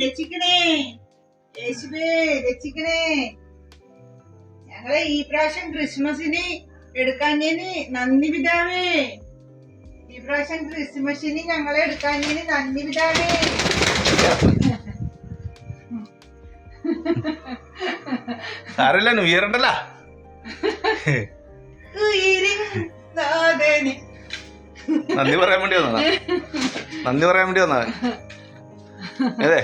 രക്ഷിക്കണേ, യേശുവേ രക്ഷിക്കണേ. ഞങ്ങളെ ഈ പ്രാവശ്യം ക്രിസ്മസിന് എടുക്കാഞ്ഞതിന് നന്ദി പിതാവേ. ഈ പ്രാവശ്യം ക്രിസ്മസിന് ഞങ്ങളെ എടുക്കാഞ്ഞതിന് നന്ദി പിതാവേ. സാരല്ല, ന്യൂ ഇയർ ഉണ്ടല്ലോ. നന്ദി പറയാൻ വേണ്ടി വന്നതാ, നന്ദി പറയാൻ വേണ്ടി വന്നതാ. അതെ.